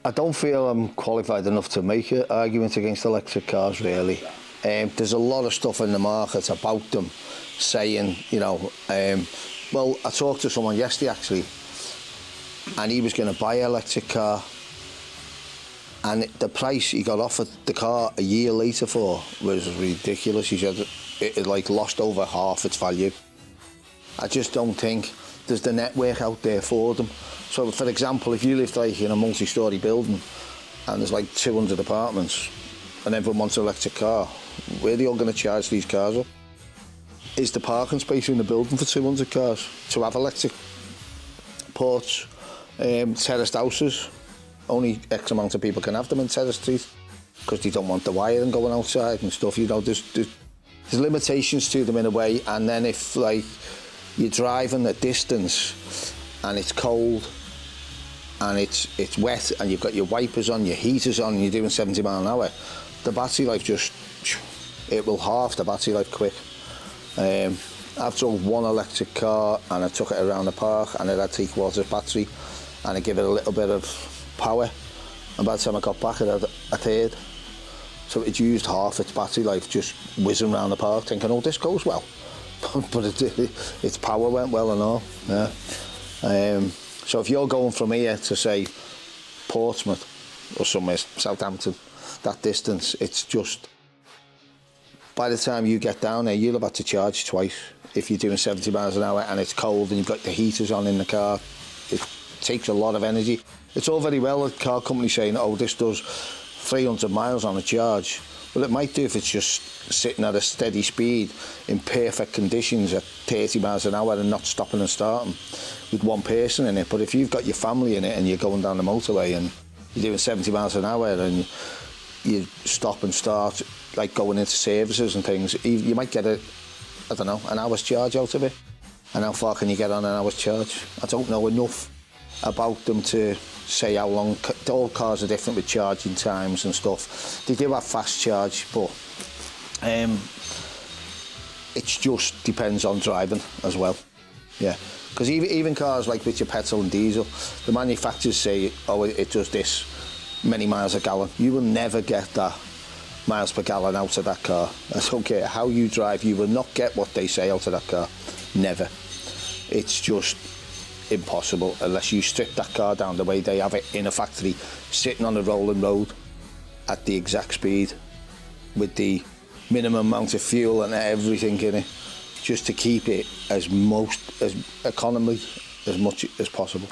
I don't feel I'm qualified enough to make an argument against electric cars, really. There's a lot of stuff in the market about them saying, you know, well, I talked to someone yesterday, actually, and he was going to buy an electric car, and the price he got offered the car a year later for was ridiculous. He said it like lost over half its value. I just don't think there's the network out there for them. So, for example, if you lived like in a multi-storey building and there's like 200 apartments and everyone wants an electric car, where are they all going to charge these cars up? Is the parking space in the building for 200 cars? To have electric ports, terraced houses, only X amount of people can have them in terrace street because they don't want the wiring going outside and stuff. You know, there's limitations to them in a way. And then if like you're driving a distance and it's cold and it's wet and you've got your wipers on, your heaters on, and you're doing 70 miles an hour, the battery life it will halve the battery life quick. I've drove one electric car and I took it around the park and it had 3/4 battery and I give it a little bit of power, and by the time I got back it had a third. So it used half its battery life just whizzing around the park thinking, oh, this goes well. But its power went well and all. Yeah. So if you're going from here to, say, Portsmouth or somewhere, Southampton, that distance, it's just, by the time you get down there, you'll have had to charge twice. If you're doing 70 miles an hour and it's cold and you've got the heaters on in the car, it takes a lot of energy. It's all very well a car company saying, oh, this does 300 miles on a charge. Well, it might do if it's just sitting at a steady speed in perfect conditions at 30 miles an hour and not stopping and starting with one person in it. But if you've got your family in it and you're going down the motorway and you're doing 70 miles an hour and you stop and start, like going into services and things, you might get an hour's charge out of it. And how far can you get on an hour's charge? I don't know enough about them to say how long. All cars are different with charging times and stuff. They do have fast charge, but it just depends on driving as well. Yeah, because even cars like with your petrol and diesel, the manufacturers say, oh, it does this many miles a gallon. You will never get that miles per gallon out of that car. I don't care how you drive, you will not get what they say out of that car. Never. It's just impossible unless you strip that car down the way they have it in a factory, sitting on a rolling road at the exact speed with the minimum amount of fuel and everything in it, just to keep it as economy as much as possible.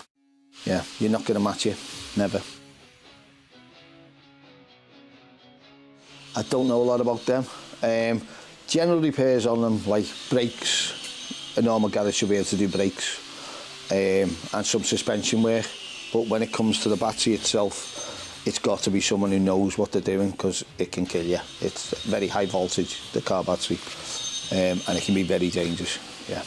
Yeah, you're not going to match it, never. I don't know a lot about them. General repairs on them, like brakes, a normal garage should be able to do brakes. And some suspension work, but when it comes to the battery itself, it's got to be someone who knows what they're doing, because it can kill you. It's very high voltage, the car battery, and it can be very dangerous. Yeah.